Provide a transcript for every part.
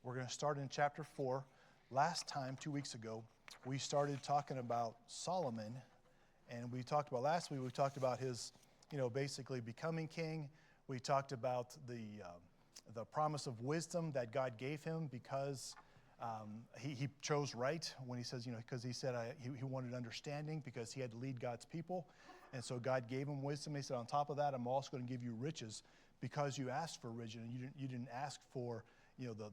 We're going to start in chapter 4. Last time, 2 weeks ago, we started talking about Solomon, and last week we talked about his, basically becoming king. We talked about the promise of wisdom that God gave him because he chose right when he says, because he said he wanted understanding because he had to lead God's people. And so God gave him wisdom. He said, on top of that, I'm also going to give you riches because you asked for riches and you didn't ask for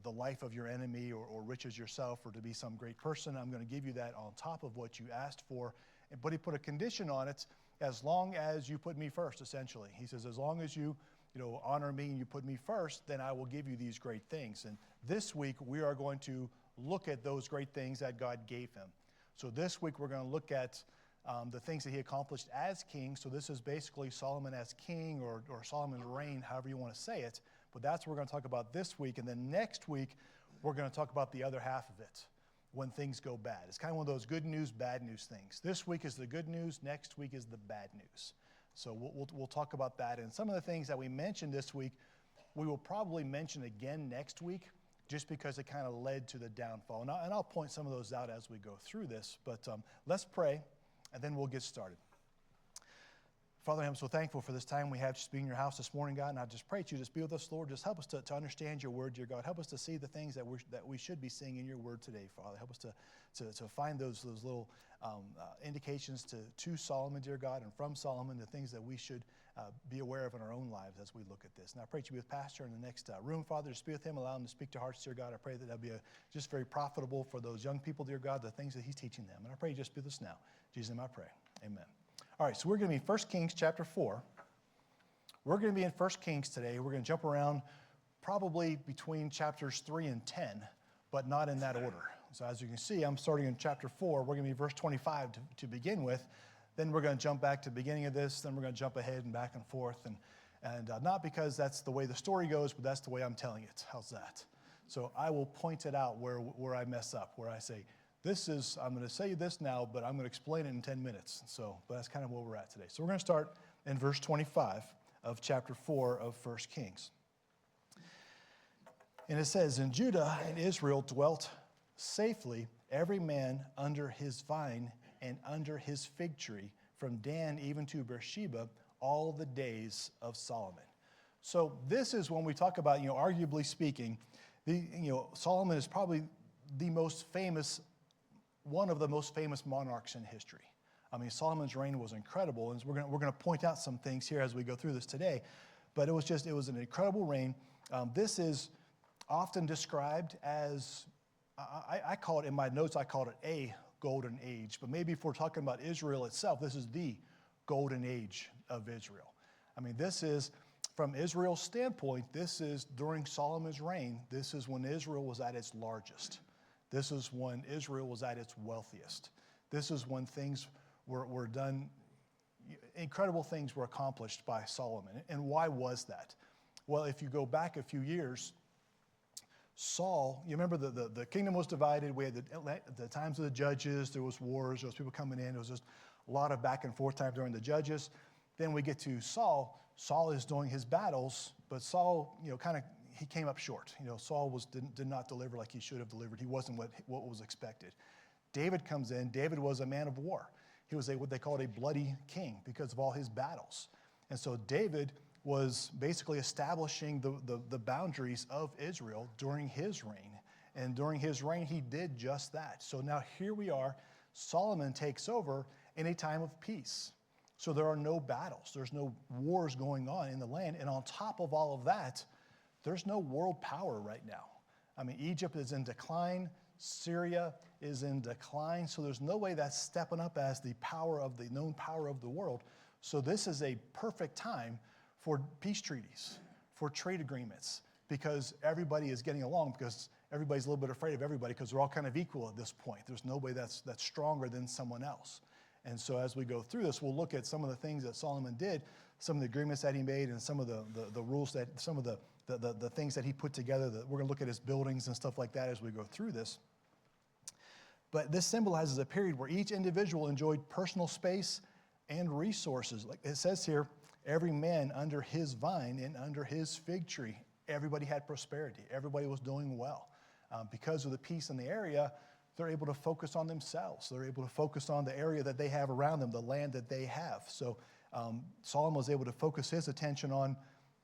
the life of your enemy or riches yourself or to be some great person. I'm going to give you that on top of what you asked for. But he put a condition on it, as long as you put me first, essentially. He says, as long as you honor me and you put me first, then I will give you these great things. And this week we are going to look at those great things that God gave him. So this week we're going to look at the things that he accomplished as king. So this is basically Solomon as king or Solomon's reign, however you want to say it. But that's what we're going to talk about this week. And then next week, we're going to talk about the other half of it, when things go bad. It's kind of one of those good news, bad news things. This week is the good news. Next week is the bad news. So we'll talk about that. And some of the things that we mentioned this week, we will probably mention again next week, just because it kind of led to the downfall. And I'll point some of those out as we go through this. But let's pray, and then we'll get started. Father, I'm so thankful for this time we have just being in your house this morning, God, and I just pray that you just be with us, Lord. Just help us to understand your word, dear God. Help us to see the things that we should be seeing in your word today, Father. Help us to find those little indications to Solomon, dear God, and from Solomon, the things that we should be aware of in our own lives as we look at this. And I pray that you be with Pastor in the next room, Father. Just be with him, allow him to speak to hearts, dear God. I pray that that'll be just very profitable for those young people, dear God, the things that he's teaching them. And I pray you just be with us now. In Jesus' name I pray. Amen. All right, so we're going to be in 1 Kings chapter 4. We're going to be in 1 Kings today. We're going to jump around probably between chapters 3 and 10, but not in that order. So as you can see, I'm starting in chapter 4. We're going to be verse 25 to begin with. Then we're going to jump back to the beginning of this. Then we're going to jump ahead and back and forth. And not because that's the way the story goes, but that's the way I'm telling it. How's that? So I will point it out where I mess up, where I say, I'm going to say this now, but I'm going to explain it in 10 minutes. But that's kind of where we're at today. So we're going to start in verse 25 of chapter 4 of 1 Kings. And it says, "And Judah and Israel dwelt safely, every man under his vine and under his fig tree, from Dan even to Beersheba, all the days of Solomon." So this is when we talk about, arguably speaking, Solomon is probably one of the most famous monarchs in history. I mean, Solomon's reign was incredible, and we're going to point out some things here as we go through this today. But it was an incredible reign. This is often described as, I call it in my notes, I called it a golden age. But maybe if we're talking about Israel itself, this is the golden age of Israel. I mean, this is, from Israel's standpoint, this is during Solomon's reign. This is when Israel was at its largest. This is when Israel was at its wealthiest. This is when things were done, incredible things were accomplished by Solomon. And why was that? Well, if you go back a few years, Saul, you remember the kingdom was divided. We had the times of the judges, there was wars, there was people coming in. It was just a lot of back and forth time during the judges. Then we get to Saul. Saul is doing his battles, but Saul, he came up short. Saul did not deliver like he should have delivered. He wasn't what was expected. David comes in. David was a man of war. He was what they called a bloody king because of all his battles. And so David was basically establishing the boundaries of Israel during his reign. And during his reign, he did just that. So now here we are. Solomon takes over in a time of peace. So there are no battles. There's no wars going on in the land. And on top of all of that, there's no world power right now. I mean, Egypt is in decline. Syria is in decline. So there's no way that's stepping up as the known power of the world. So this is a perfect time for peace treaties, for trade agreements, because everybody is getting along, because everybody's a little bit afraid of everybody because they're all kind of equal at this point. There's nobody that's stronger than someone else. And so as we go through this, we'll look at some of the things that Solomon did, some of the agreements that he made, and some of the rules some of the things that he put together. That we're going to look at his buildings and stuff like that as we go through this. But this symbolizes a period where each individual enjoyed personal space and resources. Like it says here, every man under his vine and under his fig tree. Everybody had prosperity. Everybody was doing well. Because of the peace in the area, they're able to focus on themselves. They're able to focus on the area that they have around them, the land that they have. So Solomon was able to focus his attention on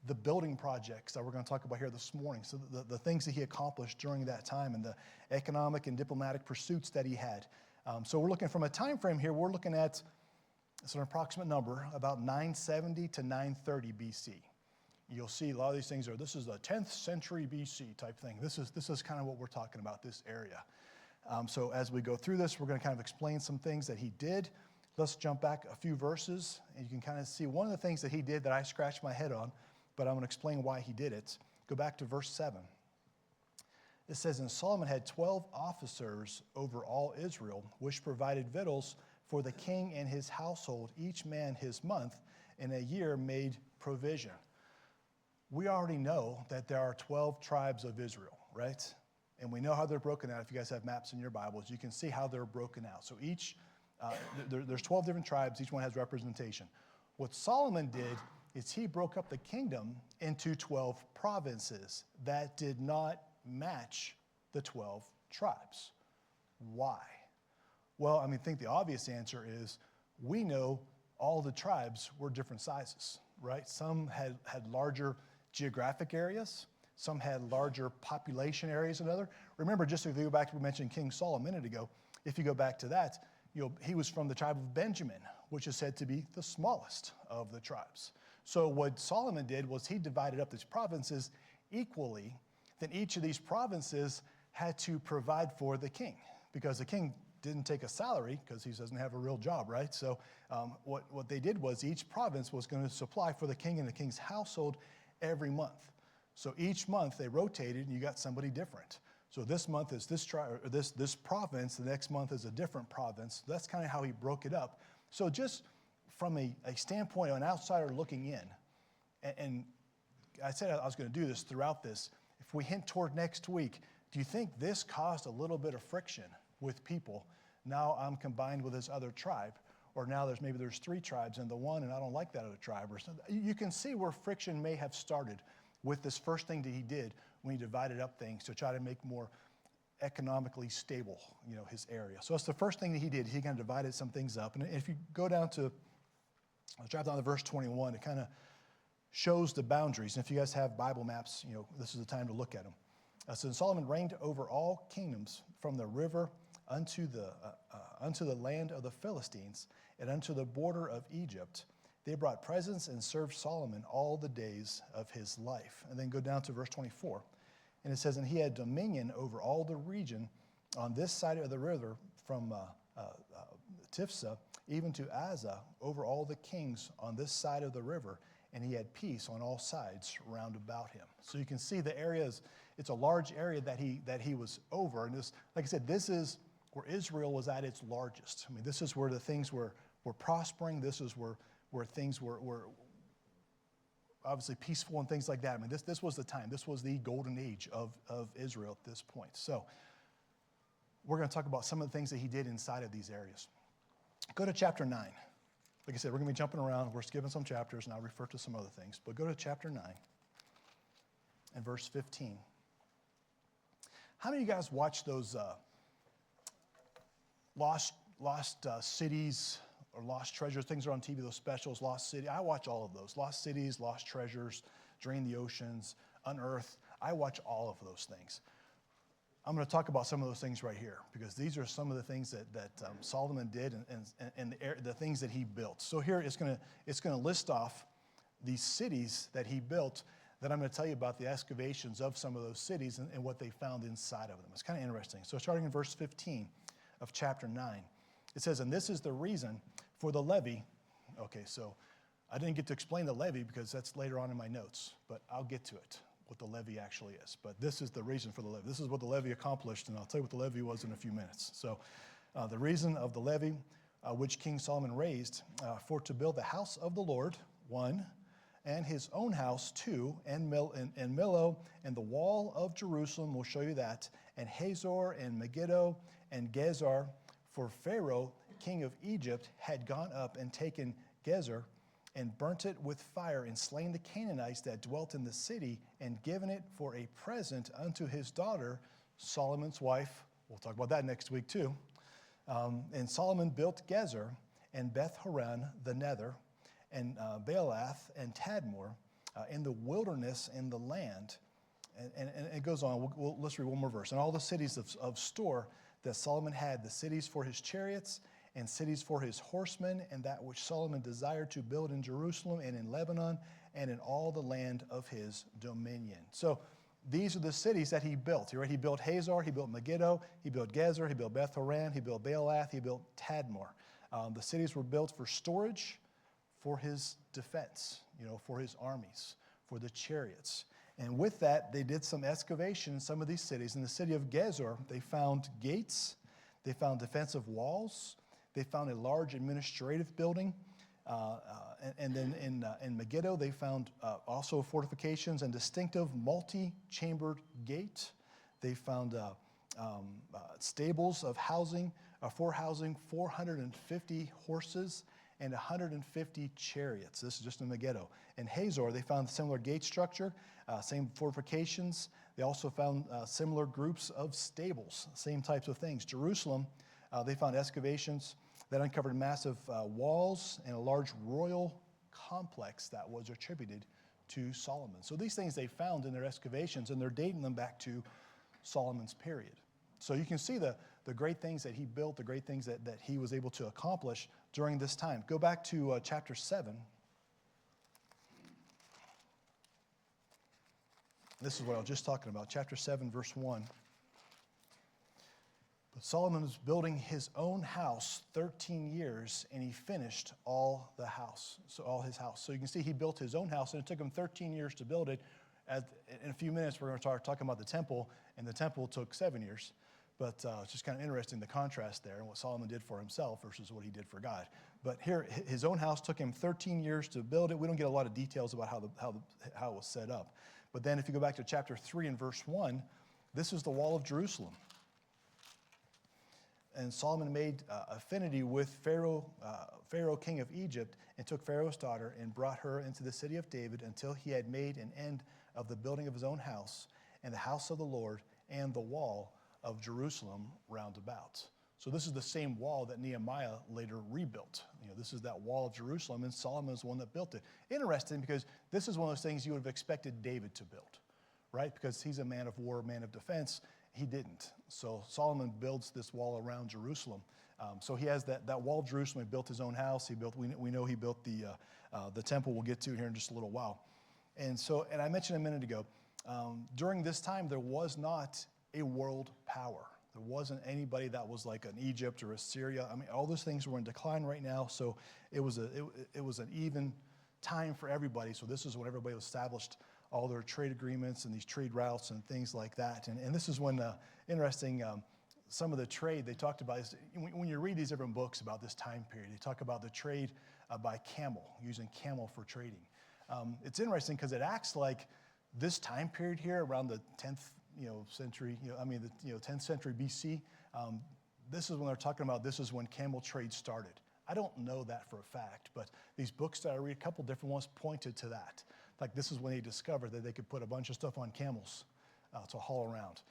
the building projects that we're going to talk about here this morning. So the things that he accomplished during that time and the economic and diplomatic pursuits that he had. So we're looking from a time frame here, we're looking at, it's an approximate number, about 970 to 930 BC. You'll see a lot of these things this is a 10th century BC type thing. This is kind of what we're talking about, this area. So as we go through this, we're going to kind of explain some things that he did. Let's jump back a few verses, and you can kind of see one of the things that he did that I scratched my head on, but I'm going to explain why he did it. Go back to verse 7. It says, and Solomon had 12 officers over all Israel, which provided victuals for the king and his household, each man his month, in a year made provision. We already know that there are 12 tribes of Israel, right? And we know how they're broken out. If you guys have maps in your Bibles, you can see how they're broken out. So there's 12 different tribes. Each one has representation. What Solomon did is he broke up the kingdom into 12 provinces that did not match the 12 tribes. Why? Well, I think the obvious answer is we know all the tribes were different sizes, right? Some had larger geographic areas. Some had larger population areas than others. Remember, just if you go back to, we mentioned King Saul a minute ago, if you go back to that, he was from the tribe of Benjamin, which is said to be the smallest of the tribes. So what Solomon did was he divided up these provinces equally. Then each of these provinces had to provide for the king, because the king didn't take a salary because he doesn't have a real job, right? So what they did was each province was going to supply for the king and the king's household every month. So each month they rotated, and you got somebody different. So this month is this province, the next month is a different province. That's kind of how he broke it up. So just from a standpoint of an outsider looking in, and I said I was going to do this throughout this, if we hint toward next week, do you think this caused a little bit of friction with people? Now I'm combined with this other tribe, or now there's 3 tribes in the one, and I don't like that other tribe. Or something. You can see where friction may have started with this first thing that he did when he divided up things to try to make more economically stable, his area. So that's the first thing that he did. He kind of divided some things up. And if you go down to, I'll drop down to verse 21, it kind of shows the boundaries. And if you guys have Bible maps, this is the time to look at them. So Solomon reigned over all kingdoms from the river unto the land of the Philistines and unto the border of Egypt. They brought presents and served Solomon all the days of his life. And then go down to verse 24. And it says, and he had dominion over all the region on this side of the river from Tifsa even to Azza, over all the kings on this side of the river. And he had peace on all sides round about him. So you can see the areas, it's a large area that he was over. And this, like I said, this is where Israel was at its largest. This is where the things were prospering. This is where things were obviously peaceful and things like that. This was the time. This was the golden age of Israel at this point. So we're going to talk about some of the things that he did inside of these areas. Go to chapter 9. Like I said, we're going to be jumping around. We're skipping some chapters, and I'll refer to some other things. But go to chapter 9 and verse 15. How many of you guys watch those lost cities or lost treasures? Things are on TV, those specials, Lost City. I watch all of those. Lost cities, lost treasures, drain the oceans, unearthed. I watch all of those things. I'm going to talk about some of those things right here, because these are some of the things that Solomon did and the things that he built. So here it's going to list off these cities that he built. Then I'm going to tell you about the excavations of some of those cities and what they found inside of them. It's kind of interesting. So starting in verse 15 of chapter 9, it says, and this is the reason for the levy. Okay, so I didn't get to explain the levy because that's later on in my notes, but I'll get to it, what the levy actually is. But this is the reason for the levy. This is what the levy accomplished, and I'll tell you what the levy was in a few minutes. So the reason of the levy, which King Solomon raised for to build the house of the Lord, 1, and his own house, 2, and Millo, and the wall of Jerusalem, we'll show you that, and Hazor, and Megiddo, and Gezer, for Pharaoh, king of Egypt, had gone up and taken Gezer, and burnt it with fire, and slain the Canaanites that dwelt in the city, and given it for a present unto his daughter Solomon's wife. We'll talk about that next week too. And Solomon built Gezer and Beth Horon, the nether, and Baalath and Tadmor in the wilderness in the land. And it goes on. Let's read one more verse. And all the cities of store that Solomon had, the cities for his chariots and cities for his horsemen, and that which Solomon desired to build in Jerusalem and in Lebanon and in all the land of his dominion. So these are the cities that he built. He built Hazor, he built Megiddo, he built Gezer, he built Beth Horon, he built Baalath, he built Tadmor. The cities were built for storage, for his defense, for his armies, for the chariots. And with that, they did some excavation in some of these cities. In the city of Gezer, they found gates, they found defensive walls, they found a large administrative building. And then in Megiddo, they found also fortifications and distinctive multi-chambered gate. They found stables of housing, for housing 450 horses and 150 chariots. This is just in Megiddo. In Hazor, they found similar gate structure, same fortifications. They also found similar groups of stables, same types of things. Jerusalem, they found excavations that uncovered massive walls and a large royal complex that was attributed to Solomon. So these things they found in their excavations, and they're dating them back to Solomon's period. So you can see the great things that he built, the great things that he was able to accomplish during this time. Go back to chapter 7. This is what I was just talking about, chapter 7, verse 1. But Solomon was building his own house 13 years, and he finished all his house. So you can see he built his own house, and it took him 13 years to build it. In a few minutes, we're going to start talking about the temple, and the temple took 7 years. But it's just kind of interesting, the contrast there, and what Solomon did for himself versus what he did for God. But here, his own house took him 13 years to build it. We don't get a lot of details about how it was set up. But then if you go back to chapter 3 and verse 1, this is the wall of Jerusalem. And Solomon made affinity with Pharaoh, king of Egypt, and took Pharaoh's daughter and brought her into the city of David until he had made an end of the building of his own house and the house of the Lord and the wall of Jerusalem round about. So this is the same wall that Nehemiah later rebuilt. This is that wall of Jerusalem, and Solomon is the one that built it. Interesting, because this is one of those things you would have expected David to build, right? Because he's a man of war, man of defense. He didn't. So Solomon builds this wall around Jerusalem. So he has that wall of Jerusalem. He built his own house. We know he built the temple. We'll get to here in just a little while. And I mentioned a minute ago, during this time there was not a world power. There wasn't anybody that was like an Egypt or Assyria. I mean, all those things were in decline right now. So it was an even time for everybody. So this is when everybody established all their trade agreements and these trade routes and things like that. And this is when, some of the trade they talked about is, when you read these different books about this time period, they talk about the trade by camel, using camel for trading. It's interesting because it acts like this time period here around the 10th century, 10th century BC, this is when they're talking about, this is when camel trade started. I don't know that for a fact, but these books that I read, a couple different ones pointed to that. Like this is when they discovered that they could put a bunch of stuff on camels to haul around.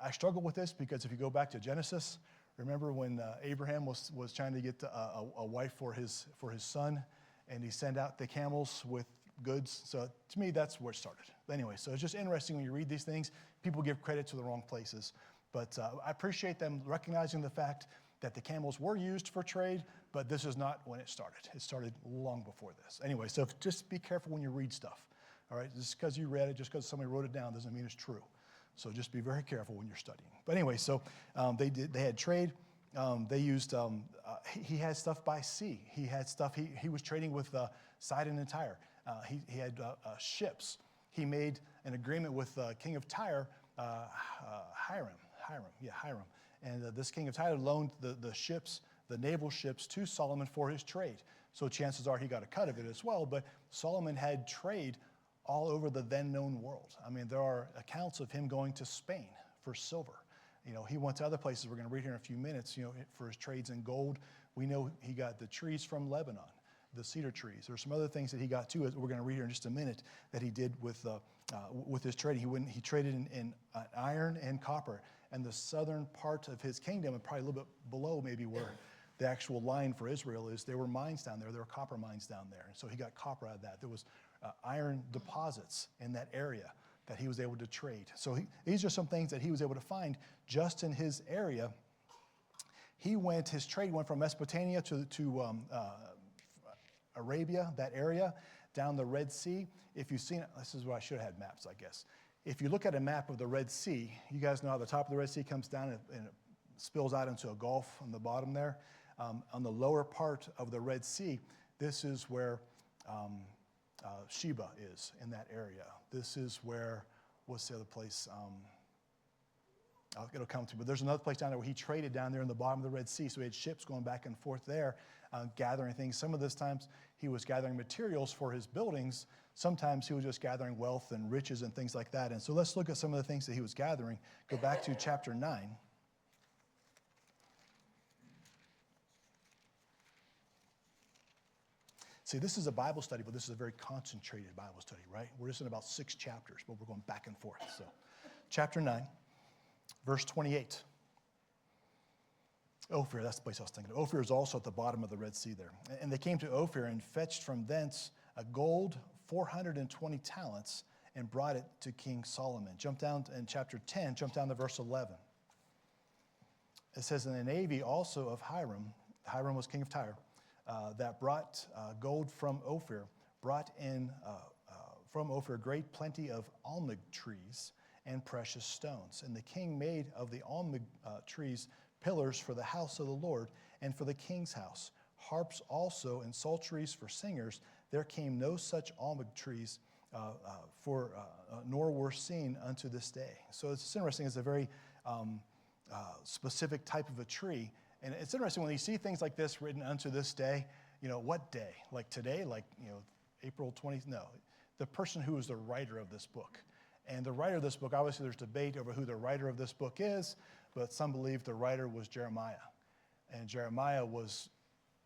I struggle with this because if you go back to Genesis, remember when Abraham was trying to get a wife for his son, and he sent out the camels with goods. So to me, that's where it started. But anyway, so it's just interesting when you read these things, people give credit to the wrong places. But I appreciate them recognizing the fact that the camels were used for trade, but this is not when it started. It started long before this. Anyway, so just be careful when you read stuff. All right, just because you read it, just because somebody wrote it down doesn't mean it's true. So just be very careful when you're studying. But anyway, so they had trade. They used, he had stuff by sea. He had stuff, he was trading with Sidon and Tyre. He had ships. He made an agreement with king of Tyre, Hiram. And this king of Tyre loaned the ships, the naval ships, to Solomon for his trade. So chances are he got a cut of it as well. But Solomon had trade all over the then known world. I mean, there are accounts of him going to Spain for silver. He went to other places we're going to read here in a few minutes, for his trades in gold. We know he got the trees from Lebanon, the cedar trees. There's some other things that he got too, as we're going to read here in just a minute, that he did with with his trading. He traded in iron and copper. And the southern part of his kingdom, and probably a little bit below maybe where the actual line for Israel is, there were mines down there. There were copper mines down there. And so he got copper out of that. There was iron deposits in that area that he was able to trade. So these are some things that he was able to find just in his area. His trade went from Mesopotamia to Arabia, that area, down the Red Sea. If you've seen it, this is where I should have had maps, I guess. If you look at a map of the Red Sea, you guys know how the top of the Red Sea comes down and it spills out into a gulf on the bottom there. On the lower part of the Red Sea, this is where Sheba is in that area. This is where, what's the other place? It'll come to, but there's another place down there where he traded down there in the bottom of the Red Sea. So he had ships going back and forth there, gathering things. Some of those times he was gathering materials for his buildings. Sometimes he was just gathering wealth and riches and things like that. And so let's look at some of the things that he was gathering. Go back to chapter 9. See, this is a Bible study, but this is a very concentrated Bible study, right? We're just in about 6 chapters, but we're going back and forth. So chapter 9. Verse 28. Ophir, that's the place I was thinking of. Ophir is also at the bottom of the Red Sea there. And they came to Ophir and fetched from thence a gold 420 talents and brought it to King Solomon. Jump down in chapter 10, jump down to verse 11. It says, in the navy also of Hiram was king of Tyre, that brought gold from Ophir, brought in from Ophir great plenty of almug trees and precious stones. And the king made of the almug trees pillars for the house of the Lord and for the king's house, harps also and psalteries for singers. There came no such almug trees nor were seen unto this day. So it's interesting. It's a very specific type of a tree. And it's interesting when you see things like this written unto this day, what day? Like today? Like, April 20th? No. The person who is the writer of this book. And the writer of this book, obviously there's debate over who the writer of this book is, but some believe the writer was Jeremiah. And Jeremiah was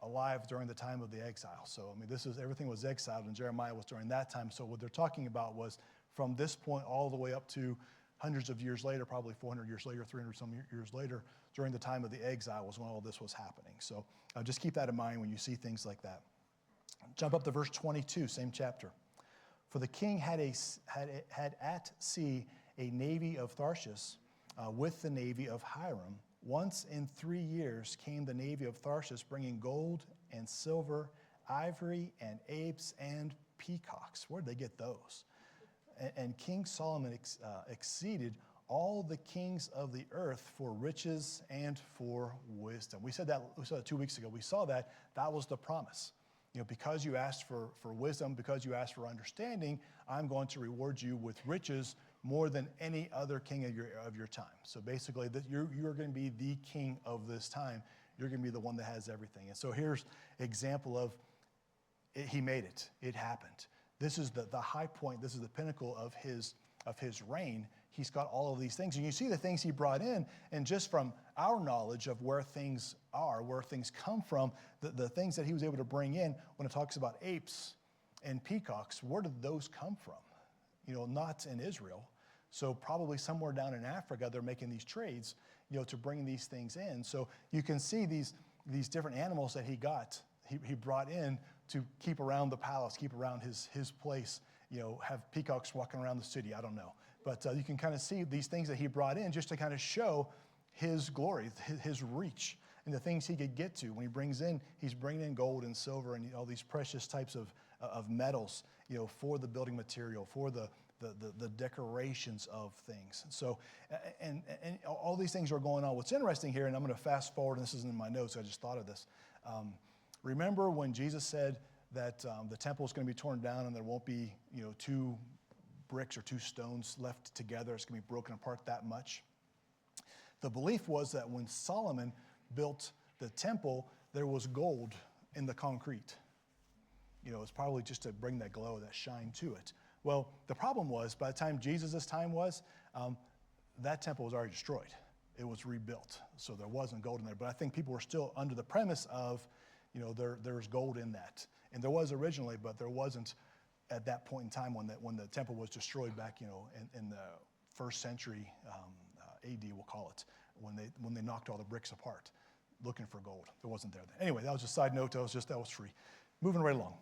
alive during the time of the exile. So, everything was exiled, and Jeremiah was during that time. So what they're talking about was from this point all the way up to hundreds of years later, probably 400 years later, 300 some years later, during the time of the exile was when all this was happening. So just keep that in mind when you see things like that. Jump up to verse 22, same chapter. For the king had at sea a navy of Tarshish with the navy of Hiram. Once in 3 years came the navy of Tarshish, bringing gold and silver, ivory and apes and peacocks. Where did they get those? And King Solomon exceeded all the kings of the earth for riches and for wisdom. We saw that 2 weeks ago. We saw that was the promise. Because you asked for wisdom, because you asked for understanding, I'm going to reward you with riches more than any other king of your time. So basically, you're going to be the king of this time. You're going to be the one that has everything. And so here's an example of it, he made it. It happened. This is the high point. This is the pinnacle of his reign. He's got all of these things. And you see the things he brought in, and just from our knowledge of where things are, where things come from, the things that he was able to bring in, when it talks about apes and peacocks, where did those come from? Not in Israel. So probably somewhere down in Africa, they're making these trades, to bring these things in. So you can see these different animals that he brought in to keep around the palace, keep around his place, have peacocks walking around the city. I don't know. But you can kind of see these things that he brought in just to kind of show his glory, his reach, and the things he could get to. When he's bringing in gold and silver and all these precious types of metals, for the building material, for the decorations of things. So, and all these things are going on. What's interesting here, and I'm going to fast forward, and this isn't in my notes, I just thought of this. Remember when Jesus said that the temple is going to be torn down and there won't be, 2 bricks or 2 stones left together. It's going to be broken apart that much. The belief was that when Solomon built the temple, there was gold in the concrete. It's probably just to bring that glow, that shine to it. Well, the problem was, by the time Jesus' time was, that temple was already destroyed. It was rebuilt, so there wasn't gold in there. But I think people were still under the premise of, there's gold in that. And there was originally, but there wasn't at that point in time when the temple was destroyed back, in the first century AD, we'll call it, when they knocked all the bricks apart, looking for gold. There wasn't there then. Anyway, that was a side note. That was free. Moving right along.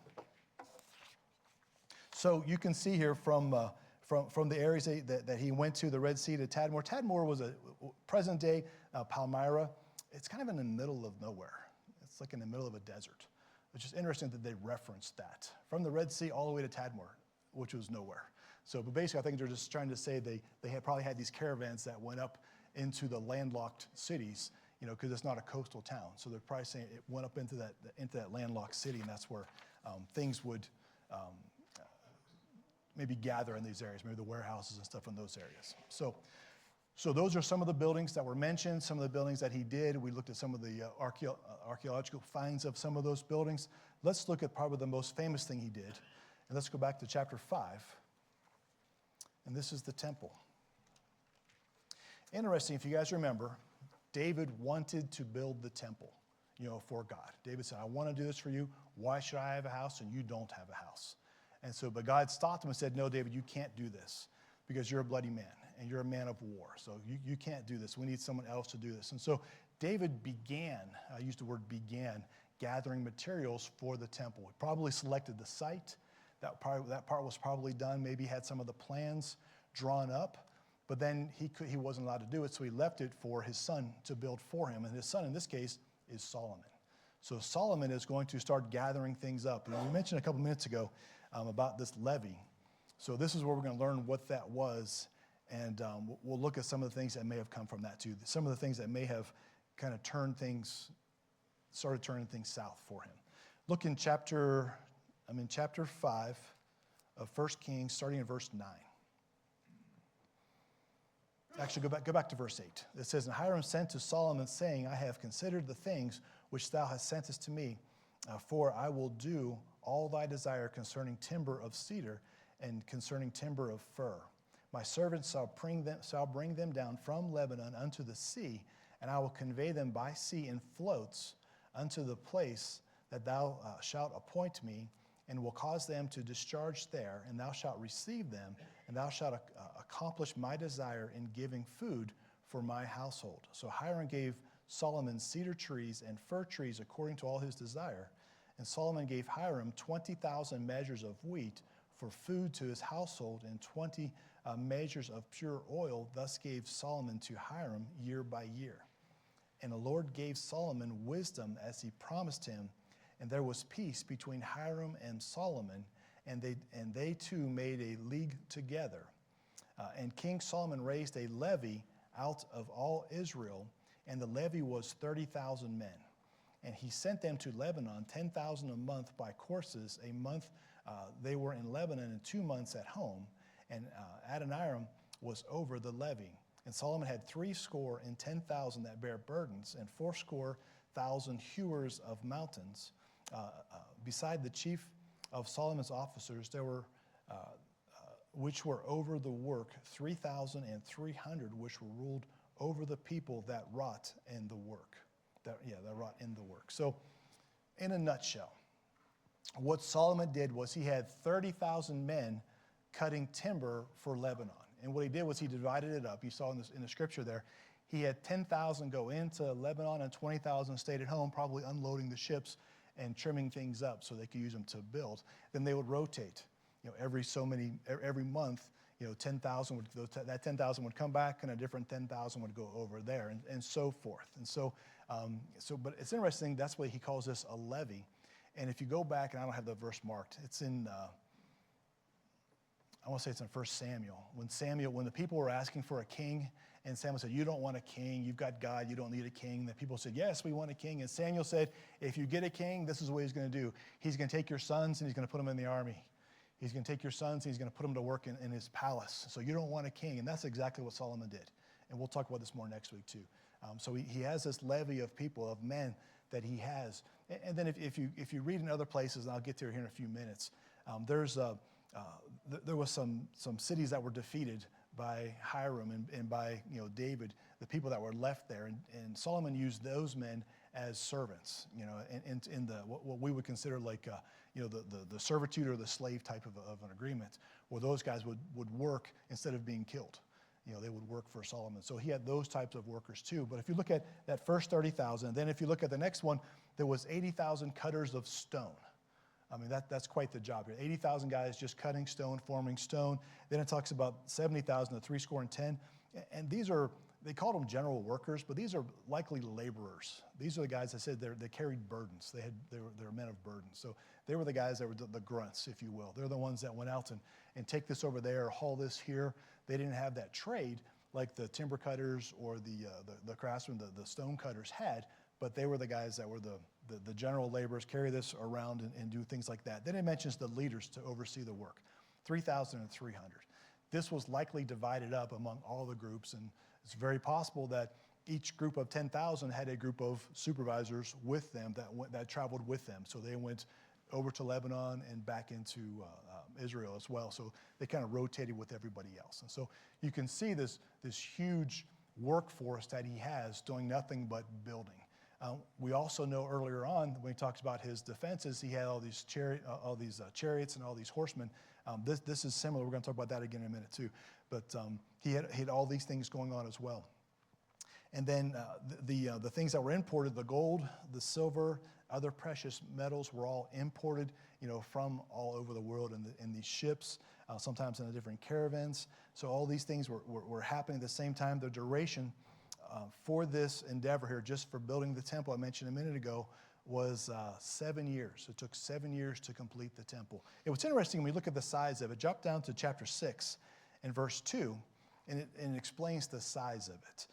So you can see here from the areas that he went to, the Red Sea to Tadmor. Tadmor was a present-day Palmyra. It's kind of in the middle of nowhere. It's like in the middle of a desert. It's just interesting that they referenced that. From the Red Sea all the way to Tadmor, which was nowhere. So, but basically, I think they're just trying to say they probably had these caravans that went up into the landlocked cities, because it's not a coastal town. So they're probably saying it went up into that landlocked city, and that's where things would maybe gather in these areas, maybe the warehouses and stuff in those areas. So those are some of the buildings that were mentioned, some of the buildings that he did. We looked at some of the archaeological finds of some of those buildings. Let's look at probably the most famous thing he did. And let's go back to chapter 5. And this is the temple. Interesting, if you guys remember, David wanted to build the temple, for God. David said, I want to do this for you. Why should I have a house and you don't have a house? And so, but God stopped him and said, no, David, you can't do this because you're a bloody man and you're a man of war. So you can't do this. We need someone else to do this. And so David began, I used the word began, gathering materials for the temple. He probably selected the site. That part was probably done. Maybe had some of the plans drawn up. But then he wasn't allowed to do it, so he left it for his son to build for him. And his son, in this case, is Solomon. So Solomon is going to start gathering things up. And we mentioned a couple minutes ago about this levy. So this is where we're going to learn what that was. And we'll look at some of the things that may have come from that too. Some of the things that may have kind of started turning things south for him. Look in chapter 5 of 1 Kings, starting in verse 9. Actually, go back to verse 8. It says, And Hiram sent to Solomon, saying, I have considered the things which thou hast sentest to me, for I will do all thy desire concerning timber of cedar and concerning timber of fir. My servants shall bring them down from Lebanon unto the sea, and I will convey them by sea in floats unto the place that thou shalt appoint me, and will cause them to discharge there, and thou shalt receive them, and thou shalt accomplish my desire in giving food for my household. So Hiram gave Solomon cedar trees and fir trees according to all his desire, and Solomon gave Hiram 20,000 measures of wheat for food to his household, and 20 measures of pure oil. Thus gave Solomon to Hiram year by year. And the Lord gave Solomon wisdom as he promised him, and there was peace between Hiram and Solomon, and they two made a league together. And King Solomon raised a levy out of all Israel, and the levy was 30,000 men. And he sent them to Lebanon, 10,000 a month by courses. A month they were in Lebanon, and 2 months at home. And Adoniram was over the levy. And Solomon had 70,000 that bare burdens, and 80,000 hewers of mountains. Beside the chief of Solomon's officers, there were which were over the work 3,300, which were ruled over the people that wrought in the work. That wrought in the work. So, in a nutshell, what Solomon did was he had 30,000 men cutting timber for Lebanon. And what he did was he divided it up. You saw in the scripture there, he had 10,000 go into Lebanon and 20,000 stayed at home, probably unloading the ships and trimming things up so they could use them to build. Then they would rotate. Every month, 10,000 that 10,000 would come back, and a different 10,000 would go over there, and so forth. And but it's interesting. That's why he calls this a levy. And if you go back, and I don't have the verse marked, it's in. I want to say it's in 1 Samuel. When the people were asking for a king, and Samuel said, you don't want a king, you've got God, you don't need a king. The people said, yes, we want a king. And Samuel said, if you get a king, this is what he's going to do. He's going to take your sons and he's going to put them in the army. He's going to take your sons and he's going to put them to work in his palace. So you don't want a king. And that's exactly what Solomon did. And we'll talk about this more next week too. So he has this levy of people, of men that he has. And then if you read in other places, and I'll get there here in a few minutes, there was some cities that were defeated by Hiram and by David, the people that were left there, and Solomon used those men as servants, in the what we would consider like the servitude or the slave type of an agreement, where those guys would work instead of being killed. They would work for Solomon. So he had those types of workers too. But if you look at that first 30,000, then if you look at the next one, there was 80,000 cutters of stone. I mean, that's quite the job here. 80,000 guys just cutting stone, forming stone. Then it talks about 70,000 to 70. And these are, they called them general workers, but these are likely laborers. These are the guys that said they carried burdens. They were men of burdens. So they were the guys that were the grunts, if you will. They're the ones that went out and take this over there, haul this here. They didn't have that trade like the timber cutters or the craftsmen, the stone cutters had, but they were the guys that were the general laborers, carry this around and do things like that. Then it mentions the leaders to oversee the work, 3,300. This was likely divided up among all the groups, and it's very possible that each group of 10,000 had a group of supervisors with them that traveled with them. So they went over to Lebanon and back into Israel as well. So they kind of rotated with everybody else. And so you can see this huge workforce that he has doing nothing but building. We also know earlier on when he talks about his defenses, he had all these chariots and all these horsemen. This is similar. We're going to talk about that again in a minute too. But he had all these things going on as well. And then the things that were imported, the gold, the silver, other precious metals were all imported, from all over the world in these ships, sometimes in the different caravans. So all these things were happening at the same time. The duration for this endeavor here, just for building the temple I mentioned a minute ago, was 7 years. It took 7 years to complete the temple. What's interesting, when we look at the size of it, jump down to chapter 6 and verse 2, and it explains the size of it.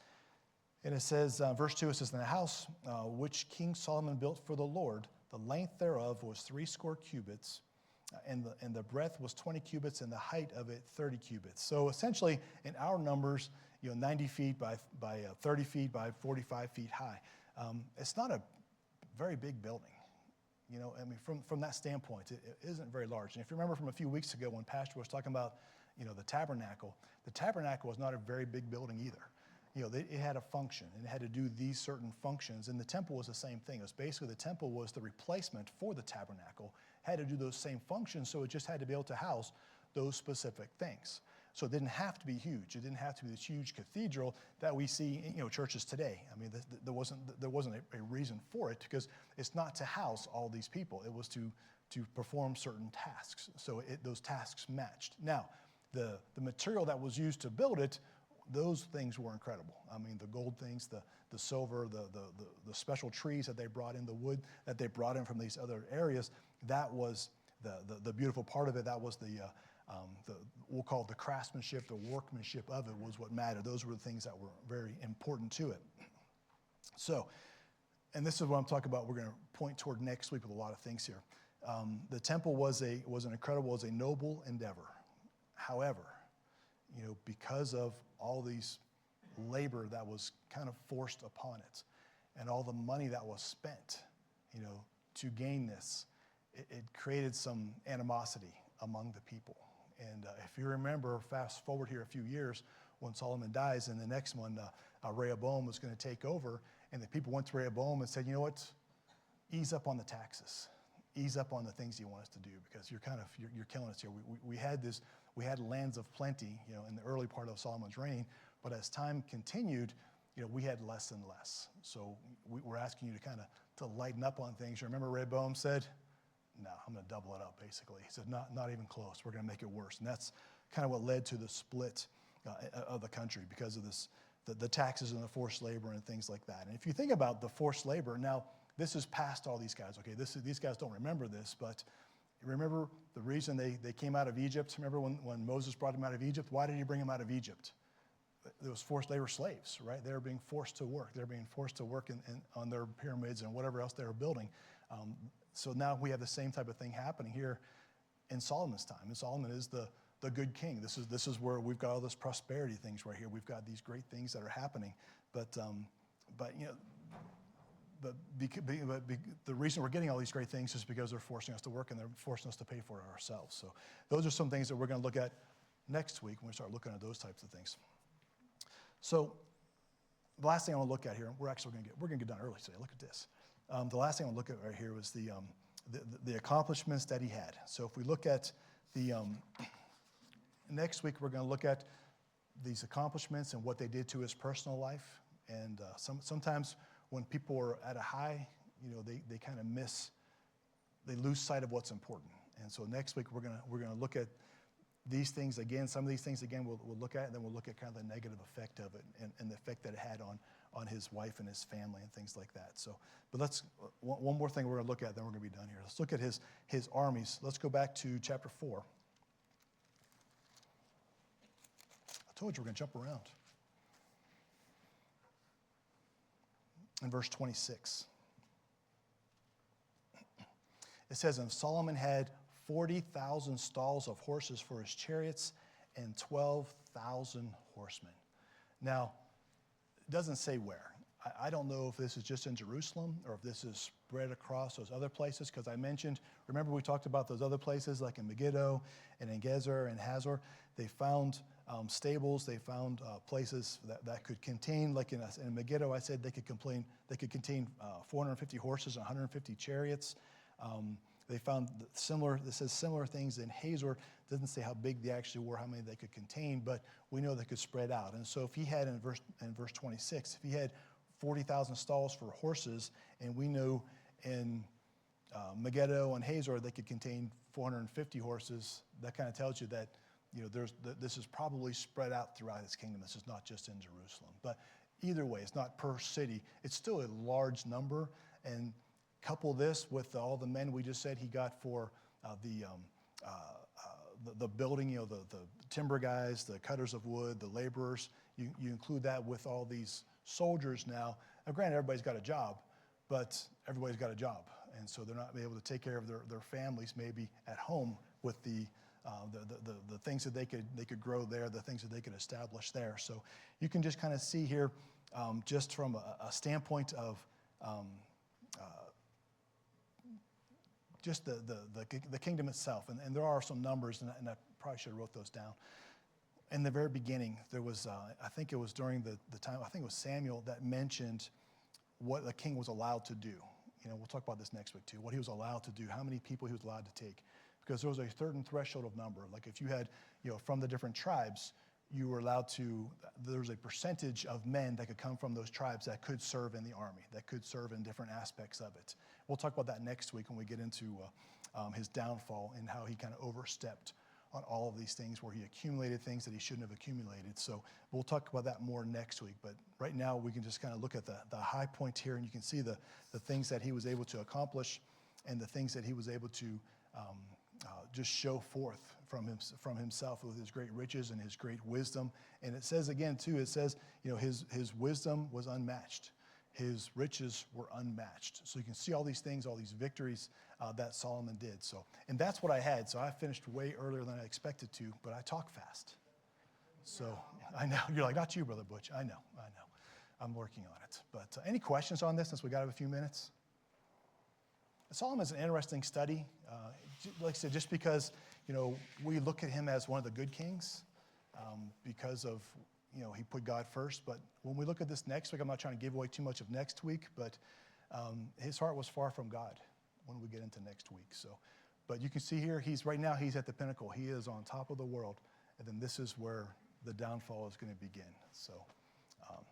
And it says, verse 2, it says, "In the house which King Solomon built for the Lord, the length thereof was 80 cubits, and the breadth was 20 cubits, and the height of it 30 cubits. So essentially, in our numbers, 90 feet by 30 feet by 45 feet high. It's not a very big building. From that standpoint, it isn't very large. And if you remember from a few weeks ago when Pastor was talking about, the tabernacle was not a very big building either. It had a function, and it had to do these certain functions. And the temple was the same thing. It was basically the temple was the replacement for the tabernacle, had to do those same functions, so it just had to be able to house those specific things. So it didn't have to be huge. It didn't have to be this huge cathedral that we see in churches today. I mean, there wasn't a reason for it, because it's not to house all these people. It was to perform certain tasks. So those tasks matched. Now, the material that was used to build it, those things were incredible. I mean, the gold things, the silver, the special trees that they brought in, the wood that they brought in from these other areas, that was the beautiful part of it. That was we'll call it the craftsmanship, the workmanship of it was what mattered. Those were the things that were very important to it. So, and this is what I'm talking about. We're going to point toward next week with a lot of things here. The temple was a noble endeavor. However, because of all these labor that was kind of forced upon it, and all the money that was spent, to gain this, it created some animosity among the people. And if you remember, fast forward here a few years, when Solomon dies, and the next one, Rehoboam was going to take over, and the people went to Rehoboam and said, "You know what? Ease up on the taxes, ease up on the things you want us to do, because you're killing us here. We had lands of plenty, in the early part of Solomon's reign, but as time continued, we had less and less. So we're asking you to lighten up on things." You remember Rehoboam said, "No, I'm going to double it up," basically. He said, not even close. We're going to make it worse. And that's kind of what led to the split of the country, because of this, the taxes and the forced labor and things like that. And if you think about the forced labor, now this is past all these guys. Okay, these guys don't remember this, but remember the reason they came out of Egypt? Remember when Moses brought them out of Egypt? Why did he bring them out of Egypt? It was forced. They were slaves, right? They were being forced to work. They're being forced to work on their pyramids and whatever else they were building. So now we have the same type of thing happening here in Solomon's time. And Solomon is the good king. This is where we've got all this prosperity things right here. We've got these great things that are happening. But the reason we're getting all these great things is because they're forcing us to work, and they're forcing us to pay for it ourselves. So those are some things that we're going to look at next week when we start looking at those types of things. So the last thing I want to look at here, we're going to get done early today. Look at this. The last thing I want to look at right here was the accomplishments that he had. So if we look at the next week, we're going to look at these accomplishments and what they did to his personal life. And sometimes when people are at a high, they kind of they lose sight of what's important. And so next week we're gonna look at these things again. Some of these things again we'll look at, and then we'll look at kind of the negative effect of it and the effect that it had on his wife and his family and things like that. So, but let's one more thing we're gonna look at, then we're gonna be done here. Let's look at his armies. Let's go back to chapter 4. I told you we're gonna jump around. In verse 26. It says, and Solomon had 40,000 stalls of horses for his chariots and 12,000 horsemen. Now, it doesn't say where. I don't know if this is just in Jerusalem or if this is spread across those other places, because I mentioned, remember we talked about those other places like in Megiddo and in Gezer and Hazor. They found stables, they found places that could contain, like in Megiddo, I said they could contain 450 horses and 150 chariots. They found it says similar things in Hazor. It doesn't say how big they actually were, how many they could contain, but we know they could spread out. And so if he had in verse 26, if he had 40,000 stalls for horses, and we know in Megiddo and Hazor they could contain 450 horses, that kind of tells you that this is probably spread out throughout his kingdom. This is not just in Jerusalem. But either way, it's not per city. It's still a large number, and couple this with all the men we just said he got for the building, the timber guys, the cutters of wood, the laborers. You include that with all these soldiers now. Now, granted, everybody's got a job, but everybody's got a job. And so they're not able to take care of their families maybe at home with the things that they could grow there, the things that they could establish there. So you can just kind of see here, just from a standpoint of just the kingdom itself. And there are some numbers, and I probably should have wrote those down. In the very beginning, there was, I think it was during the time, I think it was Samuel that mentioned what a king was allowed to do. We'll talk about this next week too, what he was allowed to do, how many people he was allowed to take. Because there was a certain threshold of number. Like if you had, from the different tribes, you were allowed to, there was a percentage of men that could come from those tribes that could serve in the army, that could serve in different aspects of it. We'll talk about that next week when we get into his downfall and how he kind of overstepped on all of these things, where he accumulated things that he shouldn't have accumulated. So we'll talk about that more next week. But right now we can just kind of look at the high point here, and you can see the things that he was able to accomplish and the things that he was able to just show forth from himself with his great riches and his great wisdom. And it says again too, it says, his wisdom was unmatched. His riches were unmatched. So you can see all these things, all these victories that Solomon did. So, and that's what I had. So I finished way earlier than I expected to, but I talk fast. So I know, you're like, not you, Brother Butch. I know. I'm working on it. But any questions on this since we got a few minutes? Solomon is an interesting study. Like I said, just because, we look at him as one of the good kings because of, he put God first. But when we look at this next week, I'm not trying to give away too much of next week, but his heart was far from God when we get into next week. So, but you can see here, right now he's at the pinnacle. He is on top of the world. And then this is where the downfall is going to begin. So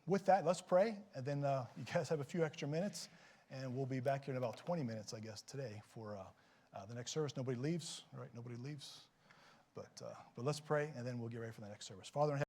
with that, let's pray. And then you guys have a few extra minutes. And we'll be back here in about 20 minutes, I guess, today for the next service. Nobody leaves, right? Nobody leaves. But let's pray, and then we'll get ready for the next service. Father in heaven,